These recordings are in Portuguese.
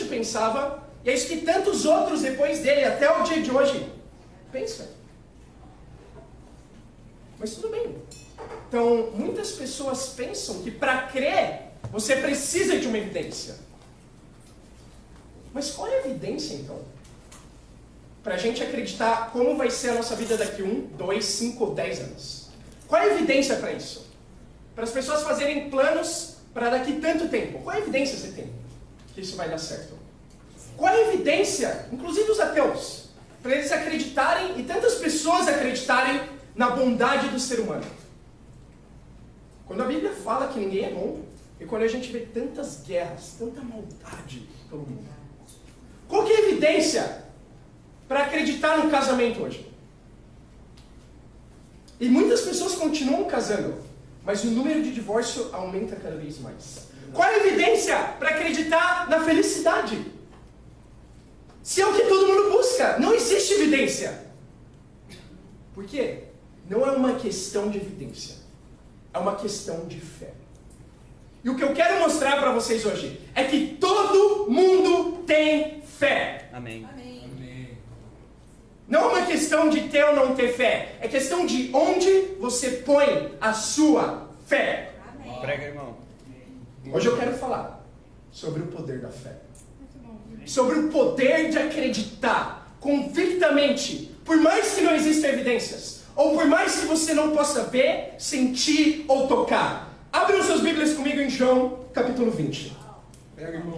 pensava, e é isso que tantos outros depois dele, até o dia de hoje, pensam. Mas tudo bem. Então, muitas pessoas pensam que para crer, você precisa de uma evidência. Mas qual é a evidência, então? Para a gente acreditar como vai ser a nossa vida daqui 1, 2, 5 ou 10 anos. Qual é a evidência para isso? Para as pessoas fazerem planos para daqui tanto tempo. Qual é a evidência você tem que isso vai dar certo? Qual é a evidência, inclusive os ateus, para eles acreditarem e tantas pessoas acreditarem na bondade do ser humano? Quando a Bíblia fala que ninguém é bom, e quando a gente vê tantas guerras, tanta maldade pelo mundo. Qual que é a evidência para acreditar no casamento hoje? E muitas pessoas continuam casando, mas o número de divórcio aumenta cada vez mais. Qual é a evidência para acreditar na felicidade? Se é o que todo mundo busca, não existe evidência. Por quê? Não é uma questão de evidência, é uma questão de fé. E o que eu quero mostrar para vocês hoje é que todo mundo tem fé. Amém. Não é uma questão de ter ou não ter fé, é questão de onde você põe a sua fé. Amém. Prega, irmão. Hoje eu quero falar sobre o poder da fé. Sobre o poder de acreditar convictamente, por mais que não existam evidências, ou por mais que você não possa ver, sentir ou tocar. Abram suas Bíblias comigo em João, capítulo 20.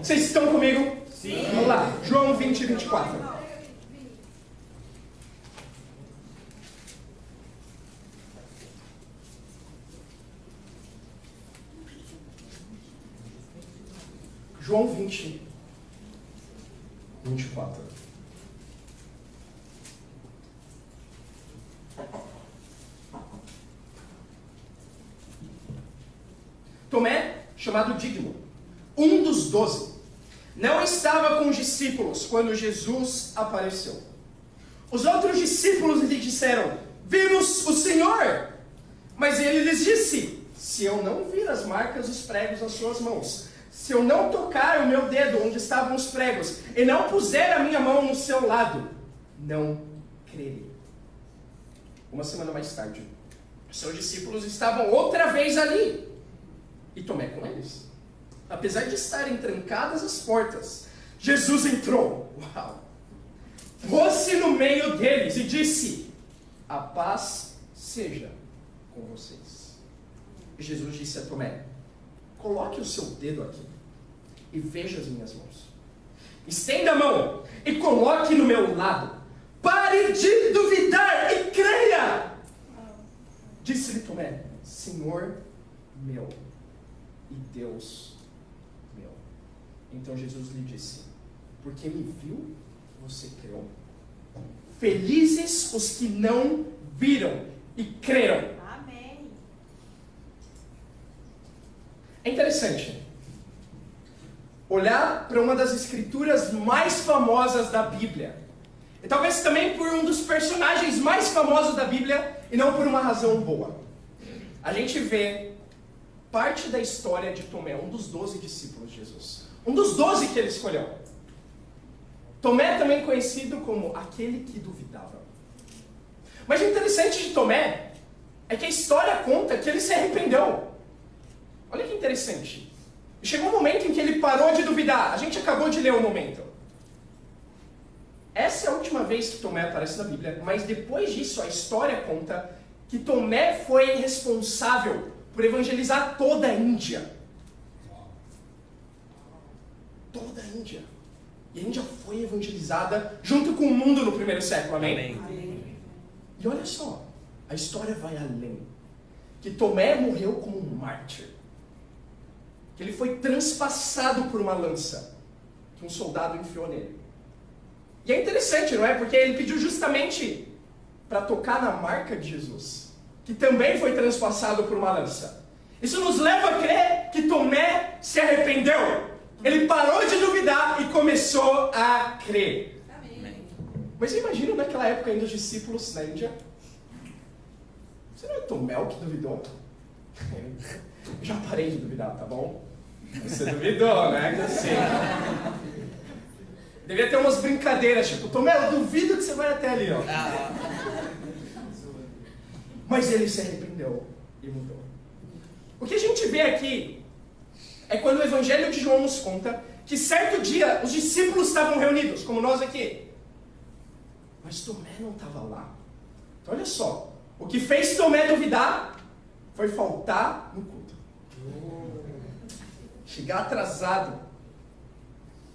Vocês estão comigo? Sim. Vamos lá, João 20 e 24. João 20, 24. Tomé, chamado Dídimo, um dos 12, não estava com os discípulos quando Jesus apareceu. Os outros discípulos lhe disseram: vimos o Senhor. Mas ele lhes disse: se eu não vir as marcas dos pregos nas suas mãos, se eu não tocar o meu dedo onde estavam os pregos, e não puser a minha mão no seu lado, não crerei. Uma semana mais tarde, seus discípulos estavam outra vez ali, e Tomé com eles. Apesar de estarem trancadas as portas, Jesus entrou, pôs-se no meio deles e disse: a paz seja com vocês. E Jesus disse a Tomé: coloque o seu dedo aqui e veja as minhas mãos. Estenda a mão e coloque no meu lado. Pare de duvidar e creia. Disse-lhe Tomé: Senhor meu e Deus meu. Então Jesus lhe disse: porque me viu, você creu. Felizes os que não viram e creram. Amém. É interessante olhar para uma das escrituras mais famosas da Bíblia. E talvez também por um dos personagens mais famosos da Bíblia, e não por uma razão boa. A gente vê parte da história de Tomé, um dos 12 discípulos de Jesus. Um dos 12 que ele escolheu. Tomé também conhecido como aquele que duvidava. Mas o interessante de Tomé é que a história conta que ele se arrependeu. Olha que interessante. Chegou um momento em que ele parou de duvidar. A gente acabou de ler o momento. Essa é a última vez que Tomé aparece na Bíblia, mas depois disso a história conta que Tomé foi responsável por evangelizar toda a Índia. Toda a Índia. E a Índia foi evangelizada junto com o mundo no primeiro século, amém? Amém. E olha só, a história vai além. Que Tomé morreu como um mártir. Que ele foi transpassado por uma lança que um soldado enfiou nele. E é interessante, não é? Porque ele pediu justamente para tocar na marca de Jesus, que também foi transpassado por uma lança. Isso nos leva a crer que Tomé se arrependeu. Ele parou de duvidar e começou a crer. Amém. Mas imagina naquela época ainda os discípulos na Índia. Você não é Tomé o que duvidou? Já parei de duvidar, tá bom? Você duvidou, né? Assim. Devia ter umas brincadeiras, tipo, Tomé, eu duvido que você vai até ali, ó. Mas ele se arrependeu e mudou. O que a gente vê aqui é quando o Evangelho de João nos conta que certo dia os discípulos estavam reunidos, como nós aqui. Mas Tomé não estava lá. Então olha só, o que fez Tomé duvidar foi faltar no culto. Chegar atrasado.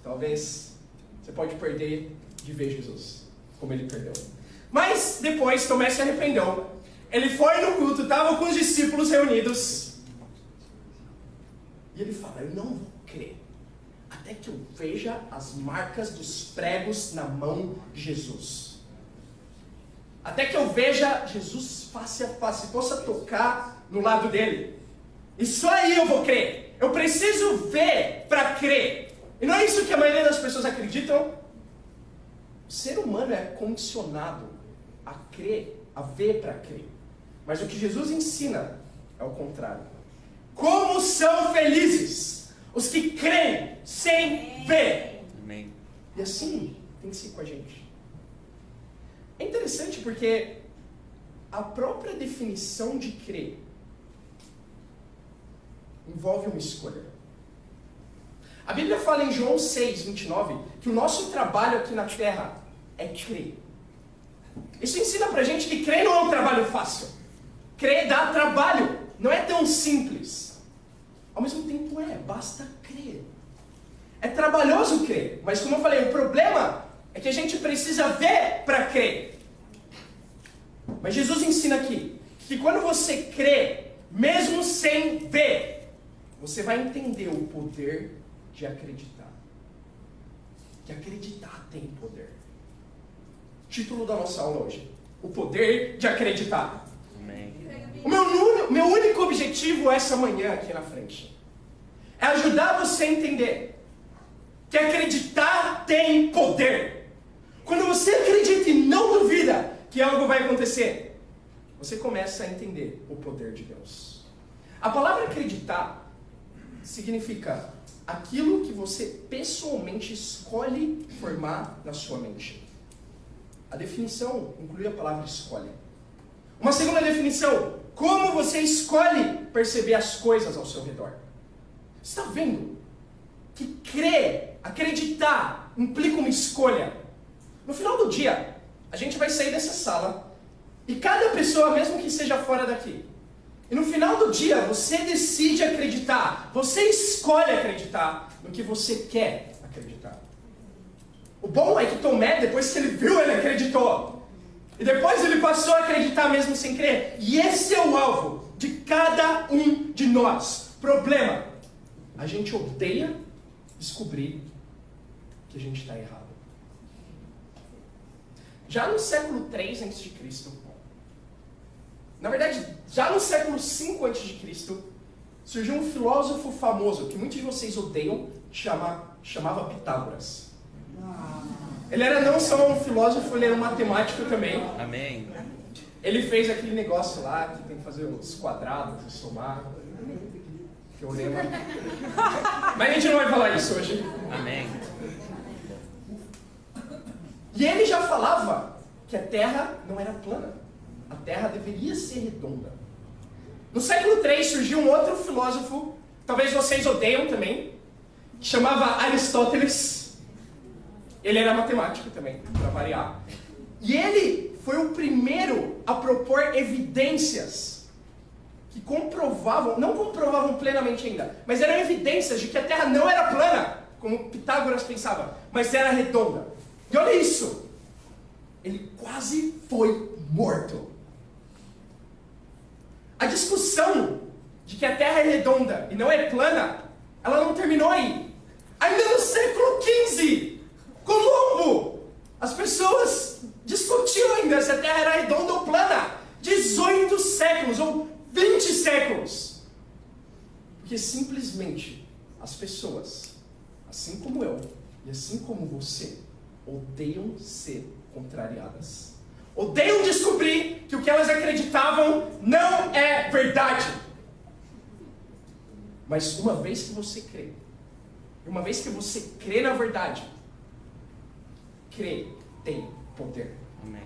Talvez você pode perder de ver Jesus, como ele perdeu. Mas depois Tomé se arrependeu. Ele foi no culto, estava com os discípulos reunidos. E ele fala, eu não vou crer até que eu veja as marcas dos pregos na mão de Jesus. Até que eu veja Jesus face a face, possa tocar no lado dele. E só aí eu vou crer. Eu preciso ver para crer. E não é isso que a maioria das pessoas acreditam. O ser humano é condicionado a crer, a ver para crer. Mas o que Jesus ensina é o contrário. Como são felizes os que creem sem ver. Amém. E assim tem que ser com a gente. É interessante porque a própria definição de crer envolve uma escolha. A Bíblia fala em João 6, 29, que o nosso trabalho aqui na terra é crer. Isso ensina pra gente que crer não é um trabalho fácil. Crer dá trabalho, não é tão simples. Ao mesmo tempo basta crer. É trabalhoso crer, mas como eu falei, o problema é que a gente precisa ver para crer. Mas Jesus ensina aqui que quando você crê, mesmo sem ver, você vai entender o poder de acreditar. Que acreditar tem poder. Título da nossa aula hoje: o poder de acreditar. Amém. O meu único objetivo essa manhã aqui na frente é ajudar você a entender que acreditar tem poder. Quando você acredita e não duvida que algo vai acontecer, você começa a entender o poder de Deus. A palavra acreditar significa aquilo que você pessoalmente escolhe formar na sua mente. A definição inclui a palavra escolhe. Uma segunda definição: como você escolhe perceber as coisas ao seu redor. Você está vendo que crer, acreditar, implica uma escolha. No final do dia, a gente vai sair dessa sala e cada pessoa, mesmo que seja fora daqui, e no final do dia você decide acreditar, você escolhe acreditar no que você quer acreditar. O bom é que Tomé, depois que ele viu, ele acreditou. E depois ele passou a acreditar mesmo sem crer. E esse é o alvo de cada um de nós. Problema: a gente odeia descobrir que a gente está errado. Já no século 3 a.C., na verdade, já no século 5 a.C., surgiu um filósofo famoso, que muitos de vocês odeiam, chamava Pitágoras. Ele era não só um filósofo, ele era um matemático também. Amém. Ele fez aquele negócio lá, que tem que fazer os quadrados e somar. Teorema. Mas a gente não vai falar isso hoje. Amém. E ele já falava que a Terra não era plana. A Terra deveria ser redonda. No século 3 surgiu um outro filósofo, talvez vocês odeiam também, que chamava Aristóteles. Ele era matemático também, para variar. E ele foi o primeiro a propor evidências que comprovavam, não comprovavam plenamente ainda, mas eram evidências de que a Terra não era plana, como Pitágoras pensava, mas era redonda. E olha isso, ele quase foi morto. A discussão de que a Terra é redonda e não é plana, ela não terminou aí. Ainda no século XV, Colombo, as pessoas discutiam ainda se a Terra era redonda ou plana. 18 séculos ou 20 séculos. Porque simplesmente as pessoas, assim como eu e assim como você, odeiam ser contrariadas. Odeiam descobrir que o que elas acreditavam não é verdade. Mas uma vez que você crê, uma vez que você crê na verdade, crê tem poder. Amém.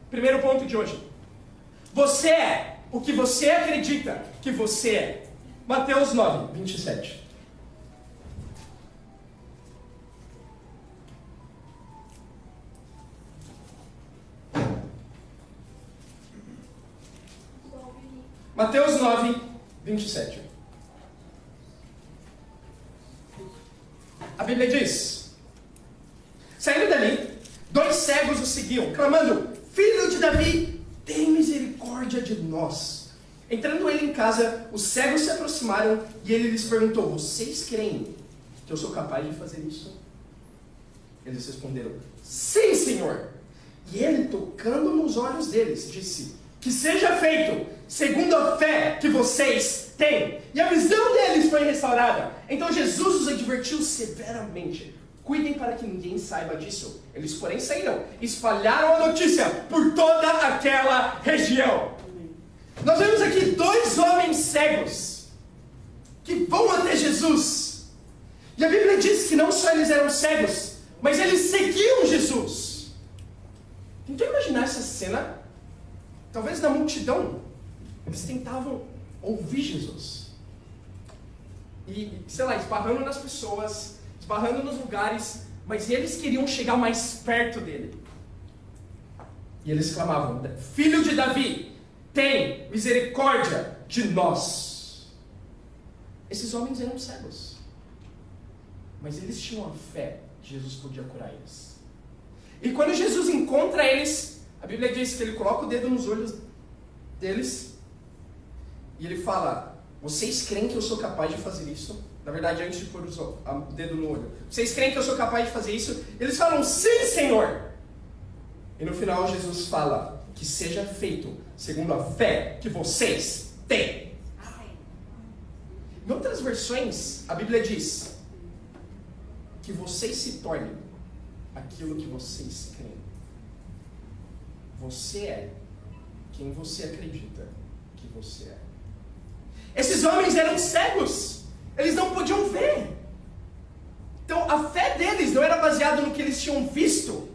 Primeiro ponto de hoje. Você é o que você acredita que você é. Mateus 9, 27. Mateus 9, 27. A Bíblia diz: saindo dali, 2 cegos o seguiam, clamando: Filho de Davi, tem misericórdia de nós. Entrando ele em casa, os cegos se aproximaram e ele lhes perguntou: vocês creem que eu sou capaz de fazer isso? Eles responderam: sim, Senhor. E ele, tocando nos olhos deles, disse: que seja feito segundo a fé que vocês têm. E a visão deles foi restaurada. Então Jesus os advertiu severamente: cuidem para que ninguém saiba disso. Eles, porém, saíram e espalharam a notícia por toda aquela região. Nós vemos aqui 2 homens cegos que vão até Jesus. E a Bíblia diz que não só eles eram cegos, mas eles seguiam Jesus. Tentou imaginar essa cena? Talvez na multidão, eles tentavam ouvir Jesus. E, sei lá, esbarrando nas pessoas, esbarrando nos lugares, mas eles queriam chegar mais perto dele. E eles clamavam: Filho de Davi, tem misericórdia de nós. Esses homens eram cegos, mas eles tinham a fé que Jesus podia curar eles. E quando Jesus encontra eles, a Bíblia diz que ele coloca o dedo nos olhos deles e ele fala: vocês creem que eu sou capaz de fazer isso? Na verdade, antes de pôr o dedo no olho, vocês creem que eu sou capaz de fazer isso? Eles falam: sim, Senhor. E no final Jesus fala: que seja feito segundo a fé que vocês têm. Em outras versões, a Bíblia diz que vocês se tornem aquilo que vocês creem. Você é quem você acredita que você é. Esses homens eram cegos. Eles não podiam ver. Então a fé deles não era baseada no que eles tinham visto.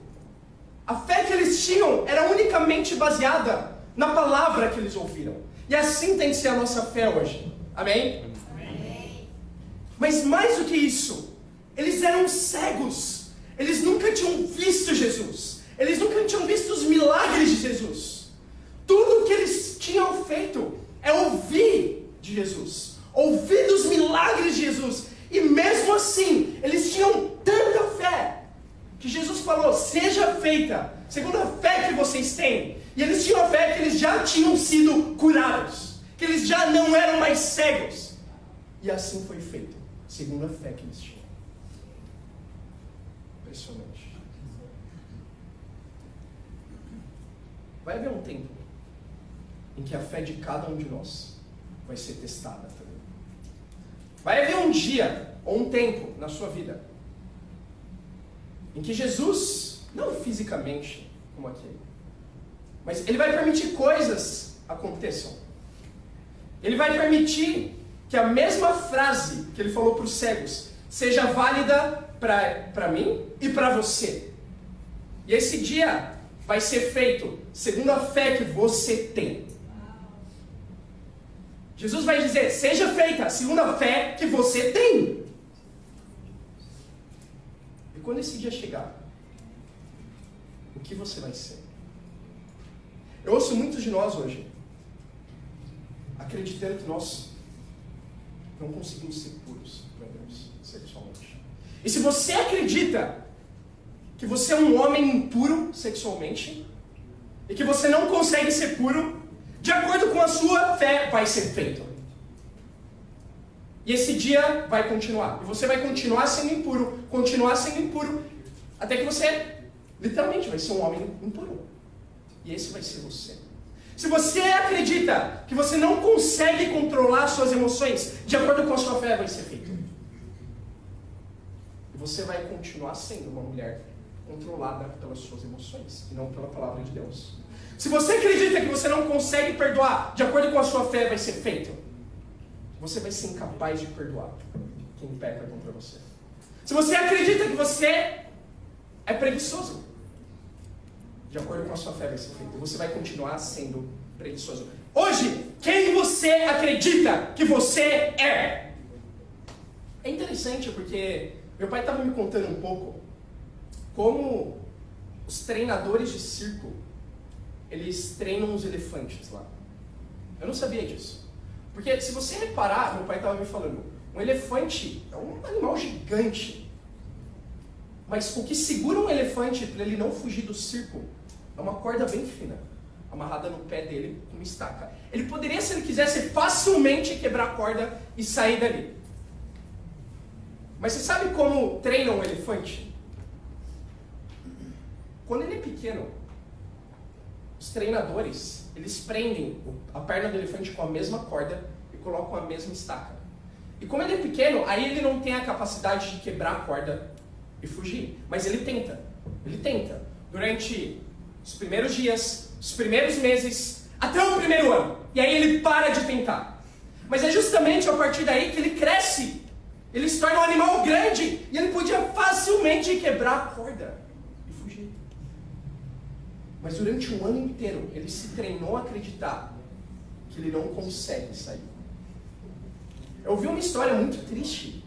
A fé que eles tinham era unicamente baseada na palavra que eles ouviram. E assim tem que ser a nossa fé hoje. Amém? Amém. Mas mais do que isso, eles eram cegos. Eles nunca tinham visto Jesus. Eles nunca tinham visto os milagres de Jesus. Tudo o que eles tinham feito é ouvir de Jesus, ouvir dos milagres de Jesus. E mesmo assim, eles tinham tanta fé que Jesus falou: seja feita segundo a fé que vocês têm. E eles tinham a fé que eles já tinham sido curados, que eles já não eram mais cegos. E assim foi feito, segundo a fé que eles tinham. Impressionante. Vai haver um tempo em que a fé de cada um de nós vai ser testada também. Vai haver um dia ou um tempo na sua vida em que Jesus, não fisicamente como aquele, mas Ele vai permitir coisas aconteçam. Ele vai permitir que a mesma frase que Ele falou para os cegos seja válida para mim e para você. E esse dia vai ser feito segundo a fé que você tem. Jesus vai dizer: seja feita segundo a fé que você tem. E quando esse dia chegar, o que você vai ser? Eu ouço muitos de nós hoje acreditando que nós não conseguimos ser puros para Deus sexualmente. E se você acredita que você é um homem impuro sexualmente e que você não consegue ser puro, de acordo com a sua fé vai ser feito. E esse dia vai continuar. E você vai continuar sendo impuro, até que você literalmente vai ser um homem impuro. E esse vai ser você. Se você acredita que você não consegue controlar suas emoções, de acordo com a sua fé vai ser feito. E você vai continuar sendo uma mulher controlada pelas suas emoções, e não pela palavra de Deus. Se você acredita que você não consegue perdoar, de acordo com a sua fé vai ser feito. Você vai ser incapaz de perdoar quem peca contra você. Se você acredita que você é preguiçoso. De acordo com a sua fé vai ser feito. Você vai continuar sendo preguiçoso. Hoje, quem você acredita que você é? É interessante porque meu pai estava me contando um pouco como os treinadores de circo, eles treinam os elefantes lá. Eu não sabia disso. Porque se você reparar, meu pai estava me falando, um elefante é um animal gigante. Mas o que segura um elefante para ele não fugir do circo é uma corda bem fina, amarrada no pé dele com uma estaca. Ele poderia, se ele quisesse, facilmente quebrar a corda e sair dali. Mas você sabe como treinam um elefante? Quando ele é pequeno, os treinadores, eles prendem a perna do elefante com a mesma corda e colocam a mesma estaca. E como ele é pequeno, aí ele não tem a capacidade de quebrar a corda e fugir. Mas ele tenta. Ele tenta. Durante os primeiros dias, os primeiros meses, até o primeiro ano. E aí ele para de tentar. Mas é justamente a partir daí que ele cresce. Ele se torna um animal grande. E ele podia facilmente quebrar a corda e fugir. Mas durante um ano inteiro, ele se treinou a acreditar que ele não consegue sair. Eu ouvi uma história muito triste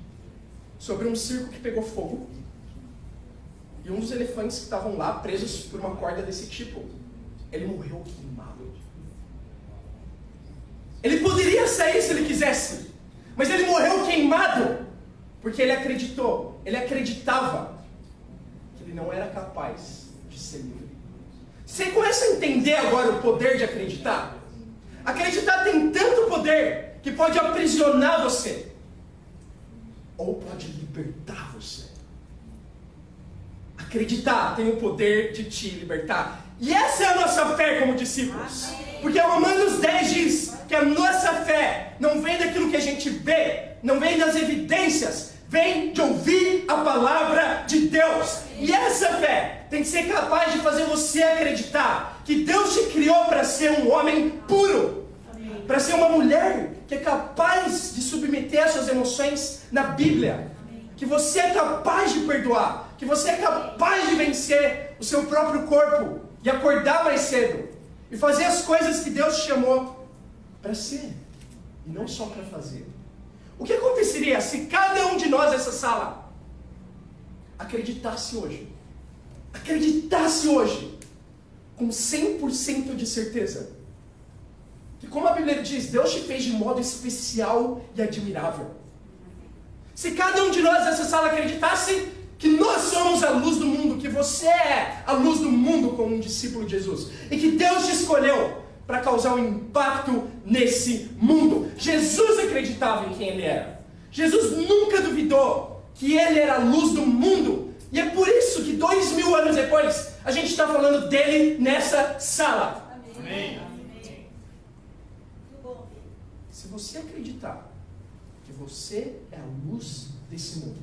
sobre um circo que pegou fogo. E um dos elefantes que estavam lá, presos por uma corda desse tipo, ele morreu queimado. Ele poderia sair se ele quisesse, mas ele morreu queimado, porque ele acreditou, ele acreditava que ele não era capaz de ser livre. Você começa a entender agora o poder de acreditar? Acreditar tem tanto poder que pode aprisionar você, ou pode libertar você. Acreditar tem o poder de te libertar. E essa é a nossa fé como discípulos. Porque Romanos 10 diz que a nossa fé não vem daquilo que a gente vê, não vem das evidências, vem de ouvir a palavra de Deus. E essa fé tem que ser capaz de fazer você acreditar que Deus te criou para ser um homem puro, para ser uma mulher que é capaz de submeter as suas emoções na Bíblia, que você é capaz de perdoar, que você é capaz de vencer o seu próprio corpo e acordar mais cedo e fazer as coisas que Deus te chamou para ser e não só para fazer. O que aconteceria se cada um de nós nessa sala acreditasse hoje com 100% de certeza que, como a Bíblia diz, Deus te fez de modo especial e admirável? Se cada um de nós nessa sala acreditasse que nós somos a luz do mundo, que você é a luz do mundo como um discípulo de Jesus, e que Deus te escolheu para causar um impacto nesse mundo. Jesus acreditava em quem Ele era. Jesus nunca duvidou que Ele era a luz do mundo. E é por isso que 2000 anos depois, a gente está falando dele nessa sala. Amém. Amém. Se você acreditar que você é a luz desse mundo,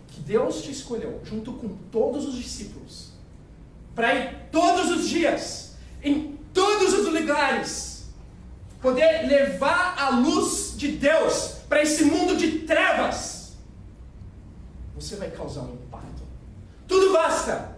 que Deus te escolheu, junto com todos os discípulos, para ir todos os dias, em todos os lugares, poder levar a luz de Deus para esse mundo de trevas, você vai causar um impacto. Tudo basta,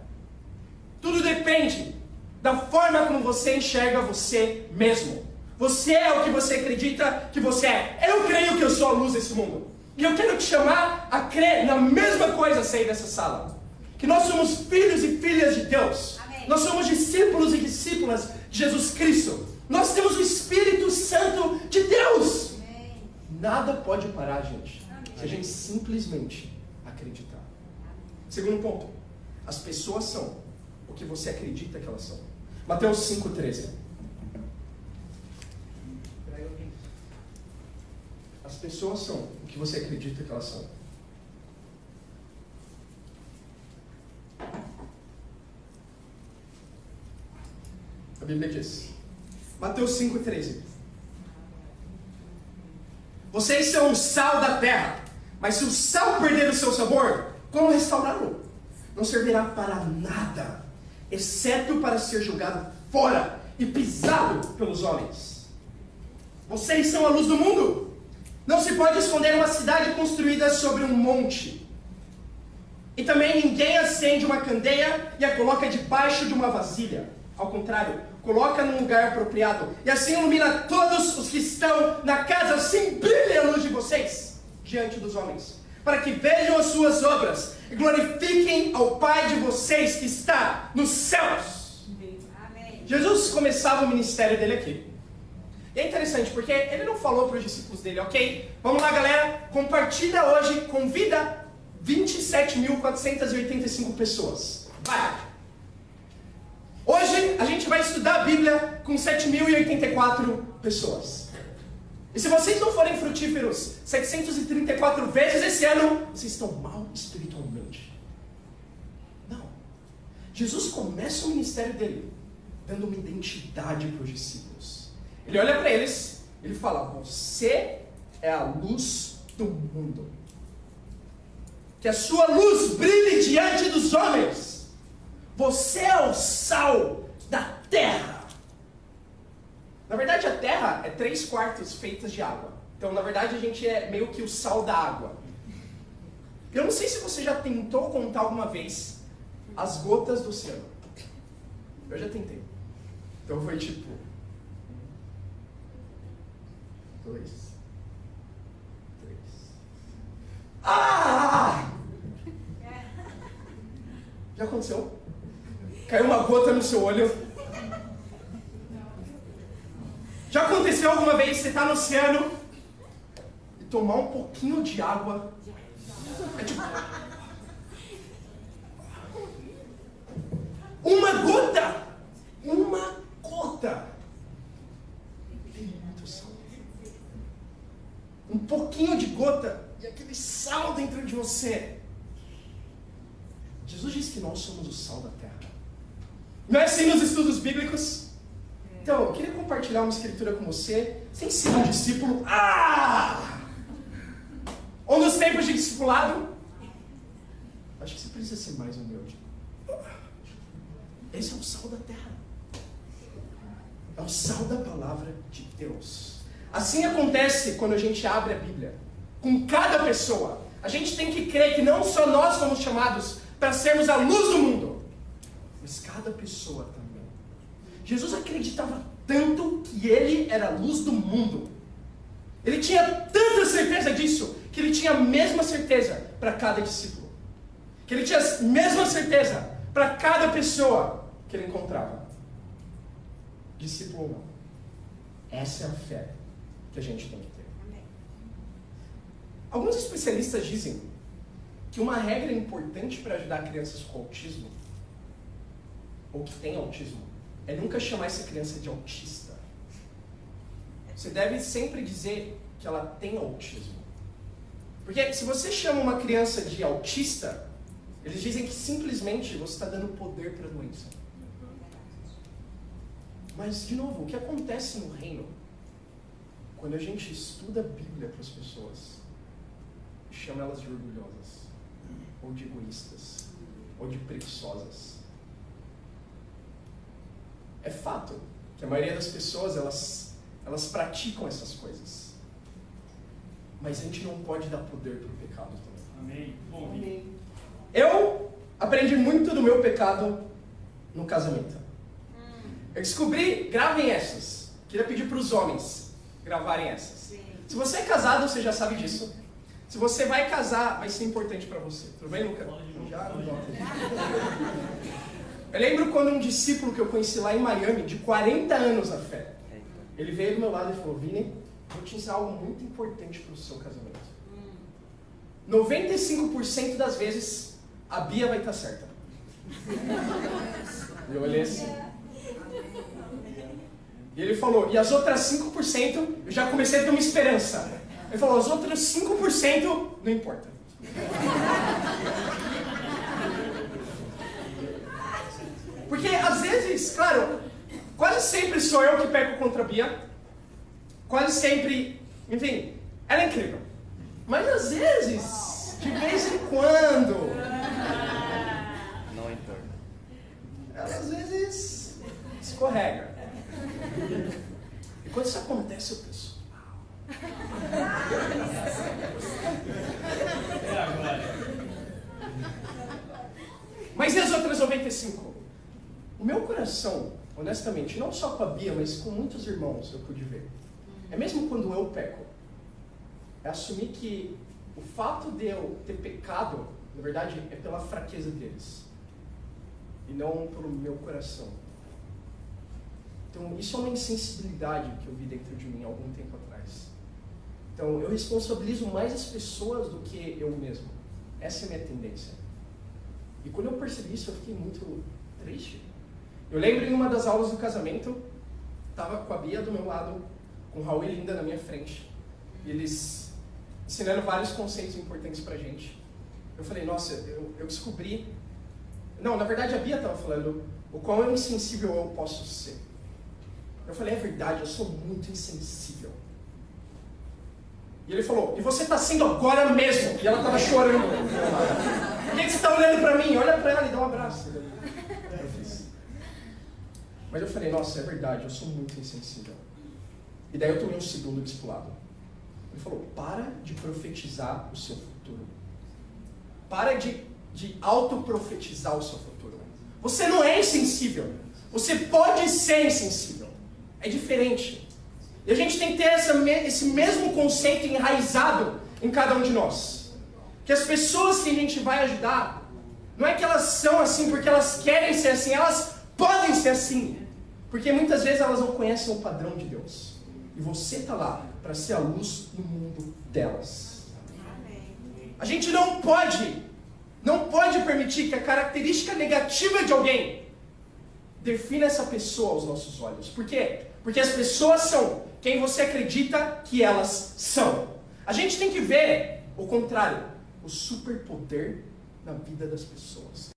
tudo depende da forma como você enxerga você mesmo. Você é o que você acredita que você é. Eu creio que eu sou a luz desse mundo. E eu quero te chamar a crer na mesma coisa sair dessa sala. Que nós somos filhos e filhas de Deus. Amém. Nós somos discípulos e discípulas de Jesus Cristo. Nós temos o Espírito Santo de Deus. Amém. Nada pode parar a gente. Amém. Se a gente simplesmente acreditar. Segundo ponto. As pessoas são o que você acredita que elas são. Mateus 5,13. As pessoas são o que você acredita que elas são. A Bíblia diz, Mateus 5,13. Vocês são o sal da terra, mas se o sal perder o seu sabor, como restaurá-lo? Não servirá para nada, exceto para ser jogado fora e pisado pelos homens. Vocês são a luz do mundo. Não se pode esconder uma cidade construída sobre um monte. E também ninguém acende uma candeia e a coloca debaixo de uma vasilha. Ao contrário, coloca num lugar apropriado. E assim ilumina todos os que estão na casa. Assim brilha a luz de vocês diante dos homens, para que vejam as suas obras e glorifiquem ao Pai de vocês que está nos céus. Amém. Jesus começava o ministério dele aqui. E é interessante, porque ele não falou para os discípulos dele, ok? Vamos lá, galera, compartilha hoje, convida 27.485 pessoas. Vai! Hoje a gente vai estudar a Bíblia com 7.084 pessoas. E se vocês não forem frutíferos 734 vezes esse ano, vocês estão mal espiritualmente. Não. Jesus começa o ministério dele dando uma identidade para os discípulos. Ele olha para eles, ele fala: você é a luz do mundo. Que a sua luz brilhe diante dos homens. Você é o sal da terra. Na verdade, a terra é 3/4 feitas de água. Então, na verdade, a gente é meio que o sal da água. Eu não sei se você já tentou contar alguma vez as gotas do oceano. Eu já tentei. Então foi tipo 2, 3. Ah! Já aconteceu? Caiu uma gota no seu olho. Já aconteceu alguma vez você estar no oceano e tomar um pouquinho de água? É tipo... uma gota! Uma gota! Tem muito sal. Um pouquinho de gota e aquele sal dentro de você. Jesus diz que nós somos o sal da terra. Não é assim nos estudos bíblicos? Então, eu queria compartilhar uma escritura com você. Você ensina um discípulo. Ou nos tempos de discipulado. Acho que você precisa ser mais humilde. Esse é o sal da terra. É o sal da palavra de Deus. Assim acontece quando a gente abre a Bíblia. Com cada pessoa. A gente tem que crer que não só nós somos chamados para sermos a luz do mundo, mas cada pessoa também. Jesus acreditava tanto que ele era a luz do mundo. Ele tinha tanta certeza disso, que ele tinha a mesma certeza para cada discípulo. Que ele tinha a mesma certeza para cada pessoa que ele encontrava. Discípulo ou não. Essa é a fé que a gente tem que ter. Alguns especialistas dizem que uma regra importante para ajudar crianças com autismo, ou que têm autismo, é nunca chamar essa criança de autista. Você deve sempre dizer que ela tem autismo. Porque se você chama uma criança de autista, eles dizem que simplesmente você está dando poder para a doença. Mas, de novo, o que acontece no reino, quando a gente estuda a Bíblia para as pessoas, chama elas de orgulhosas, ou de egoístas, ou de preguiçosas. É fato que a maioria das pessoas, elas praticam essas coisas. Mas a gente não pode dar poder para o pecado também. Amém. Amém. Eu aprendi muito do meu pecado no casamento. Eu descobri, gravem essas. Queria pedir para os homens gravarem essas. Sim. Se você é casado, você já sabe disso. Se você vai casar, vai ser importante para você. Tudo bem, Luca? Já? Eu lembro quando um discípulo que eu conheci lá em Miami, de 40 anos na fé, ele veio do meu lado e falou: Vini, vou te ensinar algo muito importante para o seu casamento. 95% das vezes, a Bia vai estar certa. E eu olhei assim. E ele falou: e as outras 5%, eu já comecei a ter uma esperança. Ele falou: as outras 5% não importa. Porque às vezes, claro, quase sempre sou eu que pego contra a Bia. Quase sempre, enfim, ela é incrível. Mas às vezes, de vez em quando, não importa. Ela às vezes escorrega. E quando isso acontece, eu penso: É agora. Mas e as outras 95? O meu coração, honestamente, não só com a Bia, mas com muitos irmãos, eu pude ver. É mesmo quando eu peco. É assumir que o fato de eu ter pecado, na verdade, é pela fraqueza deles. E não pelo meu coração. Então, isso é uma insensibilidade que eu vi dentro de mim há algum tempo atrás. Então, eu responsabilizo mais as pessoas do que eu mesmo. Essa é a minha tendência. E quando eu percebi isso, eu fiquei muito triste. Eu lembro em uma das aulas do casamento, estava com a Bia do meu lado, com o Raul e Linda na minha frente. E eles ensinando vários conceitos importantes pra gente. Eu falei, nossa, eu descobri... Não, na verdade a Bia estava falando o quão insensível eu posso ser. Eu falei, é verdade, eu sou muito insensível. E ele falou, e você está sendo agora mesmo? E ela estava chorando. Por que você está olhando para mim? Olha para ela e dá um abraço. Eu fiz. Mas eu falei, nossa, é verdade, eu sou muito insensível. E daí eu tomei um segundo discipulado. Ele falou, para de profetizar o seu futuro. Para de autoprofetizar o seu futuro. Você não é insensível. Você pode ser insensível. É diferente. E a gente tem que ter esse mesmo conceito enraizado em cada um de nós. Que as pessoas que a gente vai ajudar, não é que elas são assim porque elas querem ser assim, elas podem ser assim. Porque muitas vezes elas não conhecem o padrão de Deus. E você está lá para ser a luz no mundo delas. A gente não pode permitir que a característica negativa de alguém defina essa pessoa aos nossos olhos. Por quê? Porque as pessoas são quem você acredita que elas são. A gente tem que ver o contrário, o superpoder na vida das pessoas.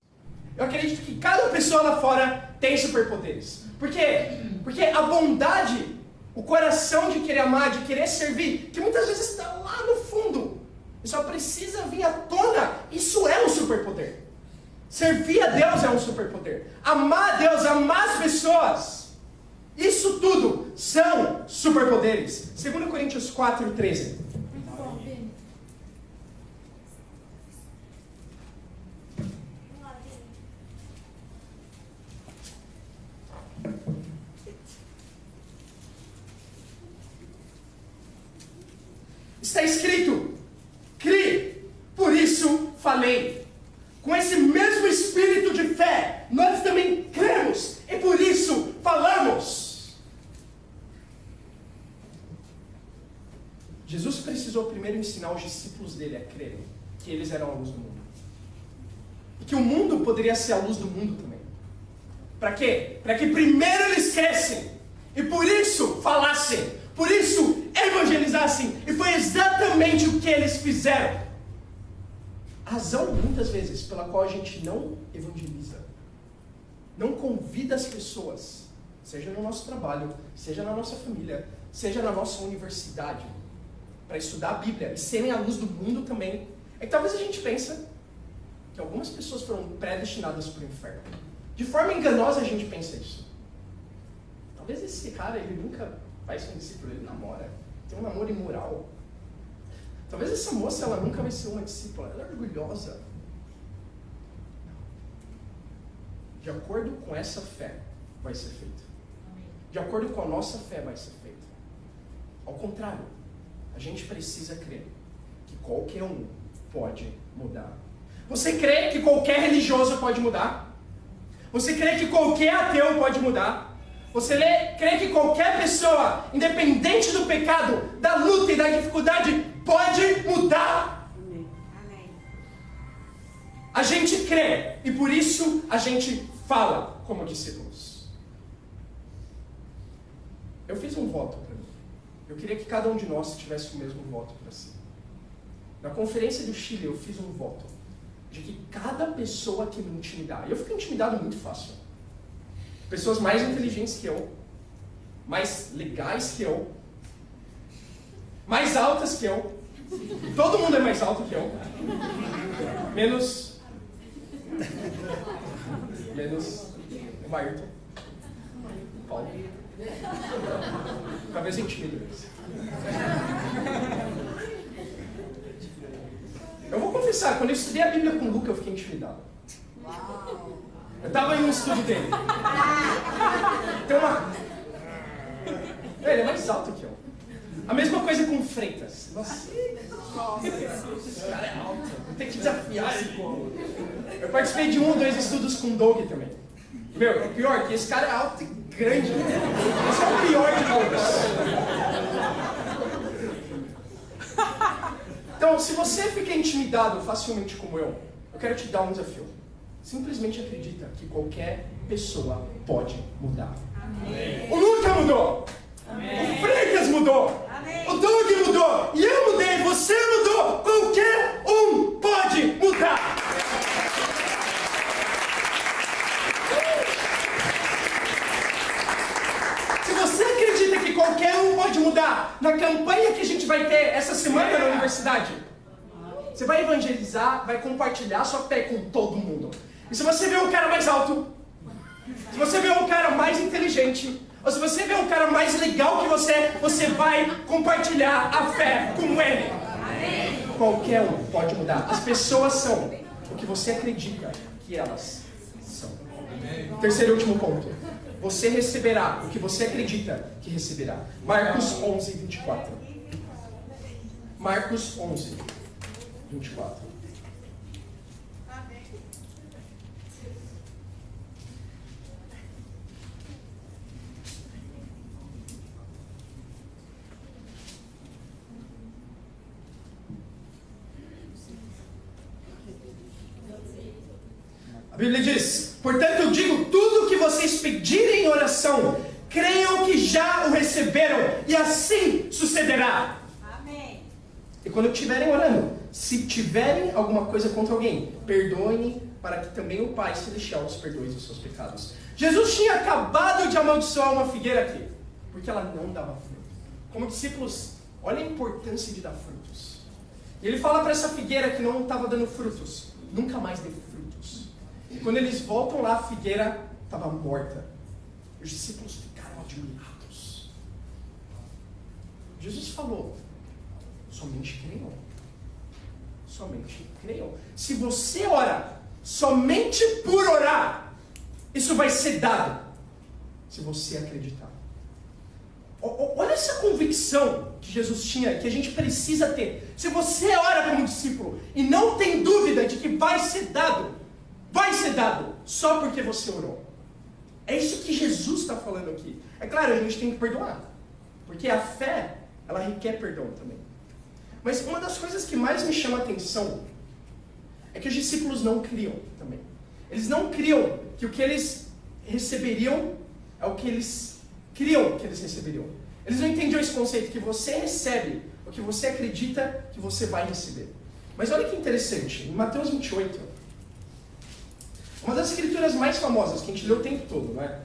Eu acredito que cada pessoa lá fora tem superpoderes. Por quê? Porque a bondade, o coração de querer amar, de querer servir, que muitas vezes está lá no fundo, e só precisa vir à tona, isso é um superpoder. Servir a Deus é um superpoder. Amar a Deus, amar as pessoas, isso tudo são superpoderes. 2 Coríntios 4:13. Está escrito, crie, por isso falei. Com esse mesmo espírito de fé, nós também cremos e por isso falamos. Jesus precisou primeiro ensinar os discípulos dele a crerem que eles eram a luz do mundo. E que o mundo poderia ser a luz do mundo também. Para quê? Para que primeiro eles crescem e por isso falassem, por isso evangelizassem. E foi exatamente o que eles fizeram. A razão, muitas vezes, pela qual a gente não evangeliza, não convida as pessoas, seja no nosso trabalho, seja na nossa família, seja na nossa universidade, para estudar a Bíblia e serem a luz do mundo também, é que talvez a gente pense que algumas pessoas foram predestinadas para o inferno. De forma enganosa a gente pensa isso. Talvez esse cara, ele nunca vai ser um discípulo, ele namora, tem um namoro imoral. Talvez essa moça, ela nunca vai ser uma discípula, ela é orgulhosa. De acordo com essa fé, vai ser feito. De acordo com a nossa fé, vai ser feito. Ao contrário, a gente precisa crer que qualquer um pode mudar. Você crê que qualquer religioso pode mudar? Você crê que qualquer ateu pode mudar? Você crê que qualquer pessoa, independente do pecado, da luta e da dificuldade, pode mudar? Amém. A gente crê e por isso a gente fala como discípulos. Eu fiz um voto para mim. Eu queria que cada um de nós tivesse o mesmo voto para si. Na conferência do Chile eu fiz um voto de que cada pessoa que me intimidar, e eu fico intimidado muito fácil. Pessoas mais inteligentes que eu, mais legais que eu, mais altas que eu. Todo mundo é mais alto que eu. Menos o Ayrton. O Paulo. Talvez eu intimido eles. Eu vou confessar, quando eu estudei a Bíblia com o Luca, eu fiquei intimidado. Eu estava em um estudo dele. Tem uma... Ele é mais alto que eu. A mesma coisa com Freitas. Nossa. Esse cara é alto. Vou ter que desafiar esse povo. Eu participei de 1 ou 2 estudos com o Doug também. Meu, o pior é que esse cara é alto e grande. Esse é o pior de todos. Então, se você fica intimidado facilmente como eu quero te dar um desafio. Simplesmente acredita que qualquer pessoa pode mudar. Amém. O Luca mudou. Amém. O Freitas mudou. Amém. O Doug mudou. E eu mudei. Você mudou. Qualquer um pode mudar. Se você acredita que qualquer um pode mudar, na campanha que a gente vai ter essa semana na universidade, você vai evangelizar, vai compartilhar sua fé com todo mundo. E se você vê um cara mais alto, se você vê um cara mais inteligente, ou se você vê um cara mais legal que você vai compartilhar a fé com ele. Amém. Qualquer um pode mudar. As pessoas são o que você acredita que elas são. Amém. Terceiro e último ponto. Você receberá o que você acredita que receberá. Marcos 11, 24. Marcos 11, 24. A Bíblia diz: portanto eu digo, tudo o que vocês pedirem em oração, creiam que já o receberam, e assim sucederá. Amém. E quando estiverem orando, se tiverem alguma coisa contra alguém, perdoem, para que também o Pai Celestial os perdoe os seus pecados. Jesus tinha acabado de amaldiçoar uma figueira aqui, porque ela não dava fruto. Como discípulos, olha a importância de dar frutos. E ele fala para essa figueira que não estava dando frutos: nunca mais dê frutos. E quando eles voltam lá, a figueira estava morta. Os discípulos ficaram admirados. Jesus falou: somente creiam. Somente creiam. Se você ora somente por orar, isso vai ser dado. Se você acreditar. Olha essa convicção que Jesus tinha, que a gente precisa ter. Se você ora como discípulo e não tem dúvida de que vai ser dado só porque você orou. É isso que Jesus está falando aqui. É claro, a gente tem que perdoar, porque a fé, ela requer perdão também. Mas uma das coisas que mais me chama a atenção é que os discípulos não criam também. Eles não criam que o que eles receberiam é o que eles criam que eles receberiam. Eles não entendiam esse conceito que você recebe o que você acredita que você vai receber. Mas olha que interessante, em Mateus 28, uma das escrituras mais famosas que a gente lê o tempo todo, não é?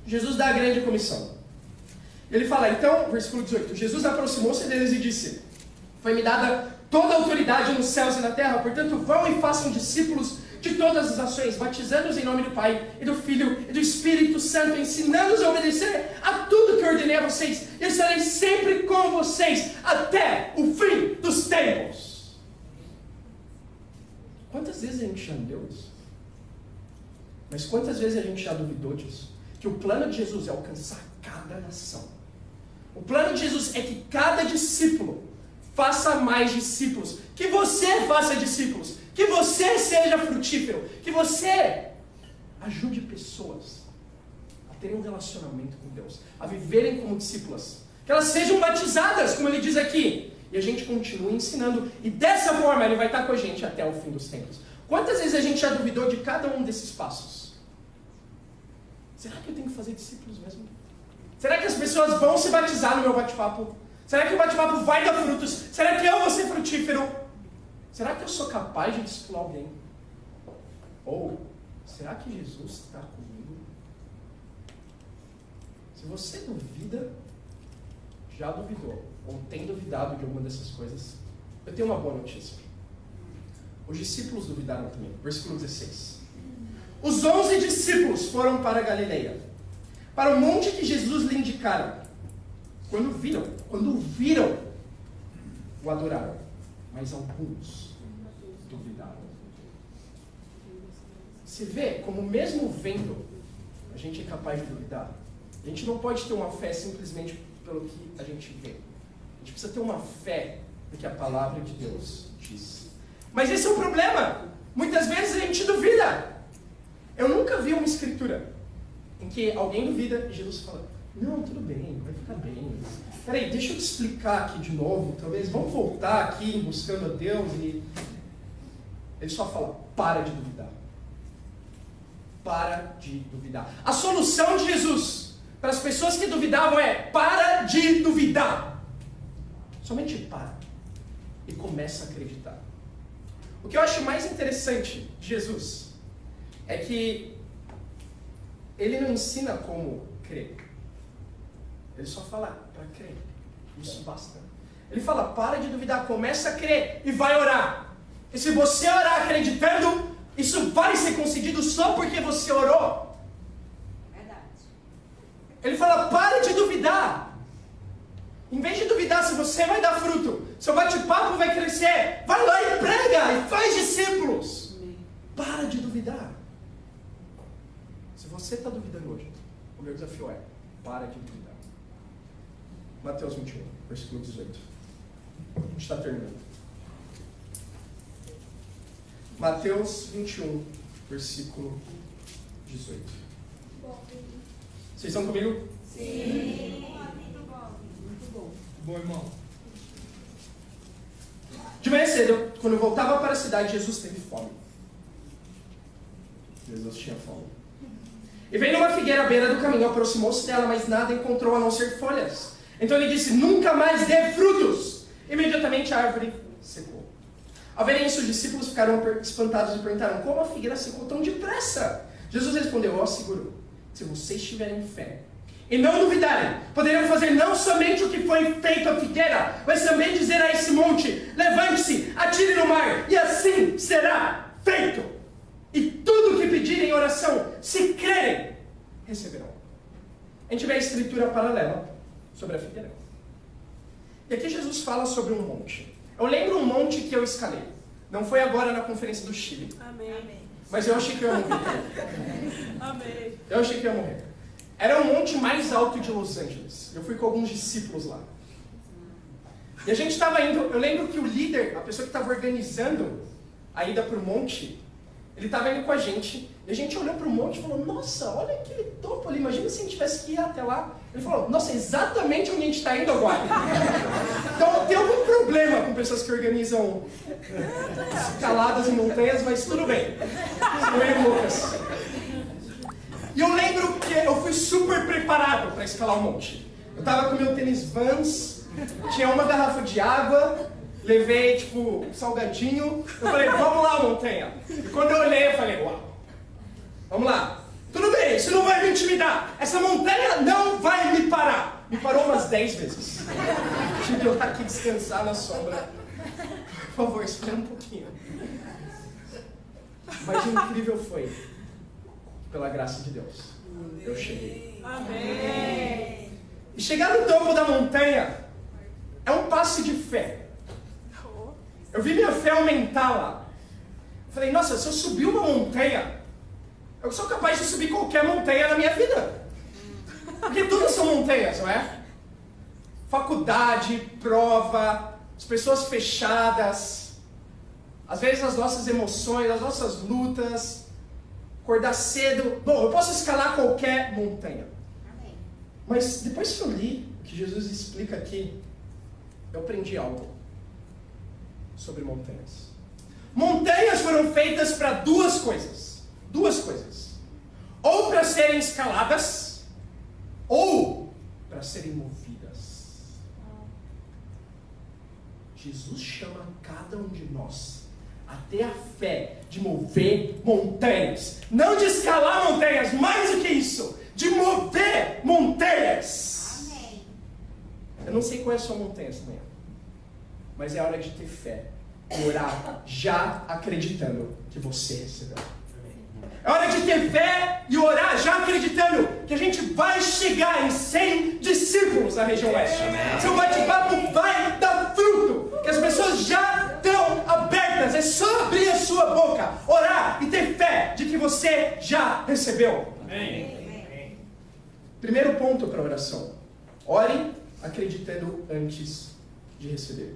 Jesus dá a grande comissão. Ele fala, então, versículo 18, Jesus aproximou-se deles e disse: foi-me dada toda a autoridade nos céus e na terra, portanto vão e façam discípulos de todas as nações, batizando-os em nome do Pai, e do Filho, e do Espírito Santo, ensinando-os a obedecer a tudo que eu ordenei a vocês, e eu estarei sempre com vocês, até o fim dos tempos. Quantas vezes a gente já deu isso? Mas quantas vezes a gente já duvidou disso? Que o plano de Jesus é alcançar cada nação. O plano de Jesus é que cada discípulo faça mais discípulos. Que você faça discípulos. Que você seja frutífero. Que você ajude pessoas a terem um relacionamento com Deus. A viverem como discípulas. Que elas sejam batizadas, como ele diz aqui. E a gente continua ensinando. E dessa forma ele vai estar com a gente até o fim dos tempos. Quantas vezes a gente já duvidou de cada um desses passos? Será que eu tenho que fazer discípulos mesmo? Será que as pessoas vão se batizar no meu bate-papo? Será que o bate-papo vai dar frutos? Será que eu vou ser frutífero? Será que eu sou capaz de discipular alguém? Ou, será que Jesus está comigo? Se você duvida, já duvidou, ou tem duvidado de alguma dessas coisas, eu tenho uma boa notícia. Os discípulos duvidaram também. Versículo 16. Os 11 discípulos foram para a Galileia, para o monte que Jesus lhe indicara. Quando viram, o adoraram. Mas alguns duvidaram. Você vê como mesmo vendo, a gente é capaz de duvidar. A gente não pode ter uma fé simplesmente pelo que a gente vê. A gente precisa ter uma fé no que a palavra de Deus diz. Mas esse é o problema. Muitas vezes a gente duvida. Eu nunca vi uma escritura em que alguém duvida e Jesus fala, não, tudo bem, vai ficar bem. Peraí, deixa eu te explicar aqui de novo, talvez, vamos voltar aqui buscando a Deus e... Ele só fala, para de duvidar. Para de duvidar. A solução de Jesus para as pessoas que duvidavam é, para de duvidar. Somente para. E começa a acreditar. O que eu acho mais interessante de Jesus é que ele não ensina como crer. Ele só fala para crer. Isso basta. Ele fala, para de duvidar, começa a crer e vai orar. E se você orar acreditando, isso vai ser concedido só porque você orou. Verdade. Ele fala, para de duvidar. Em vez de duvidar se você vai dar fruto, seu bate-papo vai crescer, vai lá e prega e faz discípulos. Para de duvidar. Se você está duvidando hoje, o meu desafio é, para de duvidar. Mateus 21, versículo 18. A gente está terminando. Mateus 21, versículo 18. Vocês estão comigo? Sim. Muito bom. Bom, irmão. De manhã cedo, quando eu voltava para a cidade, Jesus teve fome. Jesus tinha fome. E veio numa figueira à beira do caminho, aproximou-se dela, mas nada encontrou a não ser folhas. Então ele disse, nunca mais dê frutos. Imediatamente a árvore secou. Ao verem isso, os discípulos ficaram espantados e perguntaram, como a figueira secou tão depressa? Jesus respondeu, ó, seguro, se vocês tiverem fé e não duvidarem, poderão fazer não somente o que foi feito à figueira, mas também dizer a esse monte, levante-se, atire no mar, e assim será feito. E tudo o que pedirem em oração, se crerem, receberão. A gente vê a escritura paralela sobre a figueira. E aqui Jesus fala sobre um monte. Eu lembro um monte que eu escalei. Não foi agora na conferência do Chile. Amém. Mas eu achei que eu ia morrer. Amém. Eu achei que eu ia morrer. Era o monte mais alto de Los Angeles. Eu fui com alguns discípulos lá. E a gente estava indo... Eu lembro que o líder, a pessoa que estava organizando a ida para o monte, ele estava indo com a gente. E a gente olhou para o monte e falou, nossa, olha aquele topo ali. Imagina se a gente tivesse que ir até lá. Ele falou, nossa, exatamente onde a gente está indo agora. Então tem algum problema com pessoas que organizam escaladas em montanhas, mas tudo bem. São meio loucas. E eu lembro que eu fui super preparado para escalar o monte. Eu estava com meu tênis Vans, tinha uma garrafa de água, levei tipo salgadinho. Eu falei, vamos lá, montanha. E quando eu olhei, eu falei, uau, vamos lá. Tudo bem, isso não vai me intimidar. Essa montanha não vai me parar. Me parou umas 10 vezes. Tive que ir lá aqui descansar na sombra. Por favor, espera um pouquinho. Mas o incrível foi, pela graça de Deus, eu cheguei. Amém. E chegar no topo da montanha é um passo de fé. Eu vi minha fé aumentar lá. Eu falei, nossa, se eu subir uma montanha, eu sou capaz de subir qualquer montanha na minha vida. Porque todas são montanhas, não é? Faculdade, prova, as pessoas fechadas, às vezes as nossas emoções, as nossas lutas, acordar cedo. Bom, eu posso escalar qualquer montanha. Amém. Mas depois que eu li o que Jesus explica aqui, eu aprendi algo sobre montanhas. Montanhas foram feitas para duas coisas. Duas coisas. Ou para serem escaladas, ou para serem movidas. Jesus chama cada um de nós a ter a fé de mover montanhas. Não de escalar montanhas, mais do que isso, de mover montanhas. Amém. Eu não sei qual é a sua montanha essa manhã, mas é hora de ter fé e orar já acreditando que você receberá. É hora de ter fé e orar já acreditando que a gente vai chegar em 100 discípulos na região oeste. Seu bate-papo vai dar fruto, que as pessoas já estão abertas é só abrir a sua boca, orar e ter fé de que você já recebeu. Amém. Primeiro ponto para a oração. Ore acreditando antes de receber.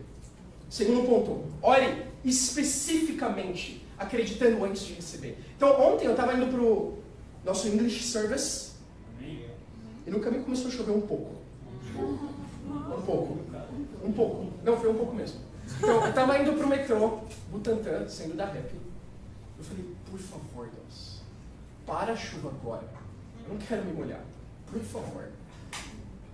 Segundo ponto. Ore especificamente acreditando antes de receber. Então ontem eu estava indo para o nosso English Service e no caminho começou a chover um pouco. Um pouco. Não, foi um pouco mesmo. Então eu estava indo para o metrô, Butantã, saindo da rap. Eu falei, por favor, Deus, para a chuva agora. Eu não quero me molhar. Por favor.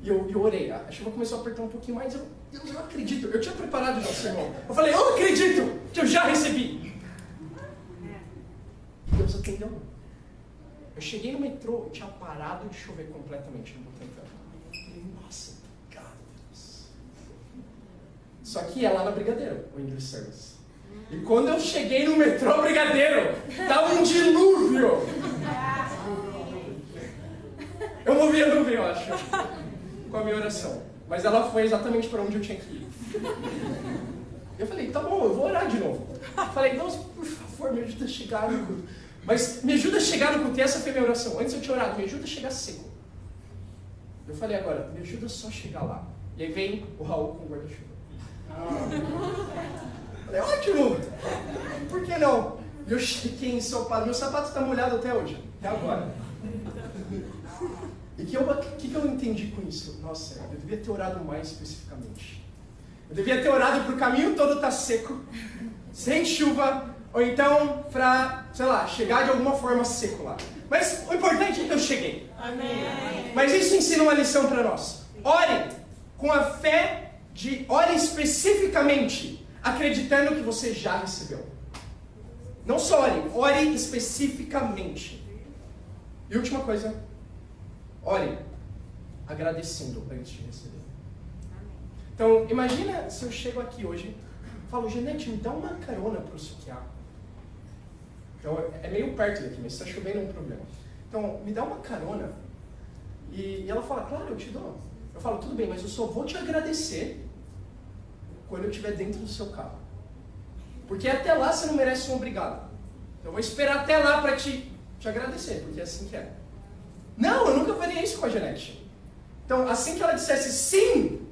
E eu orei. A chuva começou a apertar um pouquinho mais. Deus, eu acredito. Eu tinha preparado o nosso irmão. Eu falei, eu acredito que eu já recebi. E Deus atendeu. Eu cheguei no metrô, tinha parado de chover completamente no Butantã. Eu falei, nossa, obrigado, Deus. Só que é lá na Brigadeiro, o English Service. E quando eu cheguei no metrô Brigadeiro, tava um dilúvio. Eu movi a nuvem, eu acho, com a minha oração. Mas ela foi exatamente para onde eu tinha que ir. Eu falei, tá bom, eu vou orar de novo. Eu falei, Deus, por favor, me ajuda a chegar no culto. Mas me ajuda a chegar no culto, e essa foi a minha oração. Antes eu tinha orado, me ajuda a chegar seco. Eu falei agora, me ajuda só a chegar lá. E aí vem o Raul com o guarda-chuva. Falei, ótimo! Por que não? Eu cheguei ensopado, meu sapato está molhado até hoje, até agora. E o que eu entendi com isso? Nossa, eu devia ter orado mais especificamente. Eu devia ter orado para o caminho todo estar seco, sem chuva, ou então para, sei lá, chegar de alguma forma seco lá. Mas o importante é que eu cheguei. Amém. Mas isso ensina uma lição para nós. Ore com a fé ore especificamente, acreditando que você já recebeu. Não só ore especificamente. E última coisa, ore agradecendo antes de receber. Então, imagina se eu chego aqui hoje e falo, Janete, me dá uma carona para o Sukiá. Então, é meio perto daqui, mas está chovendo, é um problema. Então, me dá uma carona. E ela fala, claro, eu te dou. Eu falo, tudo bem, mas eu só vou te agradecer quando eu estiver dentro do seu carro. Porque até lá você não merece um obrigado. Eu vou esperar até lá para te agradecer, porque é assim que é. Não, eu nunca faria isso com a Janete. Então, assim que ela dissesse sim,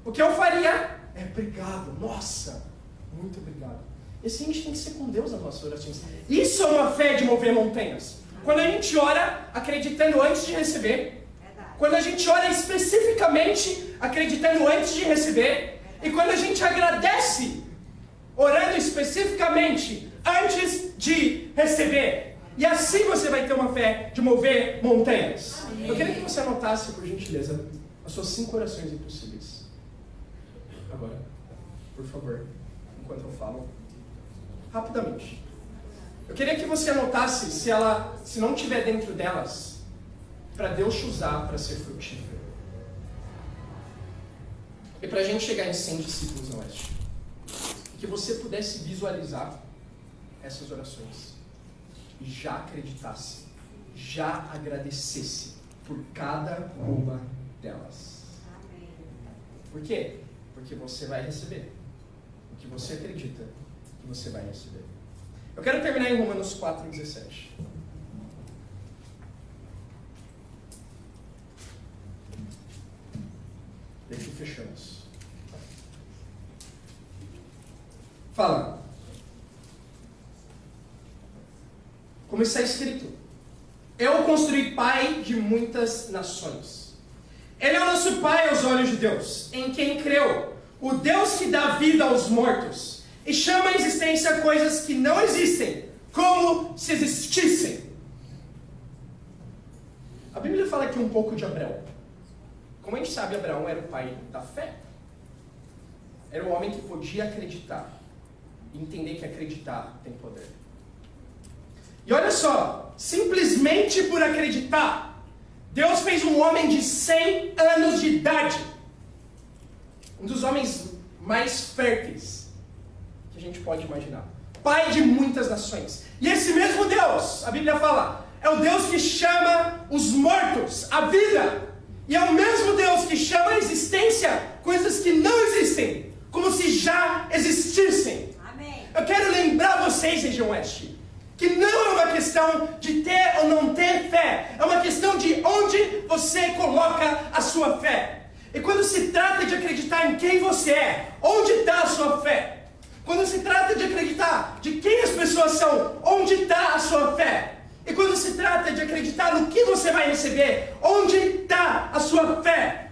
o que eu faria é obrigado, nossa, muito obrigado. E assim a gente tem que ser com Deus nas nossas orações. Isso é uma fé de mover montanhas. Quando a gente ora acreditando antes de receber, quando a gente ora especificamente acreditando antes de receber, e quando a gente agradece orando especificamente antes de receber. E assim você vai ter uma fé de mover montanhas. Eu queria que você anotasse, por gentileza, as suas 5 orações impossíveis. Agora, por favor, enquanto eu falo, rapidamente. Eu queria que você anotasse se não estiver dentro delas, para Deus te usar para ser frutífero. E para a gente chegar em 100 discípulos no Oeste. Que você pudesse visualizar essas orações. E já acreditasse, já agradecesse por cada uma delas. Amém. Por quê? Porque você vai receber o que você acredita que você vai receber. Eu quero terminar em Romanos 4:17. E aqui fechamos. Fala. Como está escrito: eu construí pai de muitas nações. Ele é o nosso pai aos olhos de Deus, em quem creu, o Deus que dá vida aos mortos e chama à existência coisas que não existem, como se existissem. A Bíblia fala aqui um pouco de Abraão. Como a gente sabe, Abraão era o pai da fé. Era o homem que podia acreditar, e entender que acreditar tem poder. E olha só, simplesmente por acreditar, Deus fez um homem de 100 anos de idade. Um dos homens mais férteis que a gente pode imaginar. Pai de muitas nações. E esse mesmo Deus, a Bíblia fala, é o Deus que chama os mortos à vida. E é o mesmo Deus que chama à existência coisas que não existem, como se já existissem. Amém. Eu quero lembrar vocês, região oeste, que não é uma questão de ter ou não ter fé. É uma questão de onde você coloca a sua fé. E quando se trata de acreditar em quem você é, onde está a sua fé? Quando se trata de acreditar de quem as pessoas são, onde está a sua fé? E quando se trata de acreditar no que você vai receber, onde está a sua fé?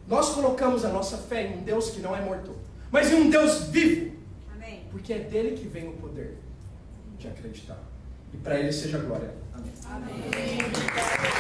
Nós colocamos a nossa fé em um Deus que não é morto, mas em um Deus vivo. Amém. Porque é dele que vem o poder de acreditar. E para ele seja glória. Amém. Amém.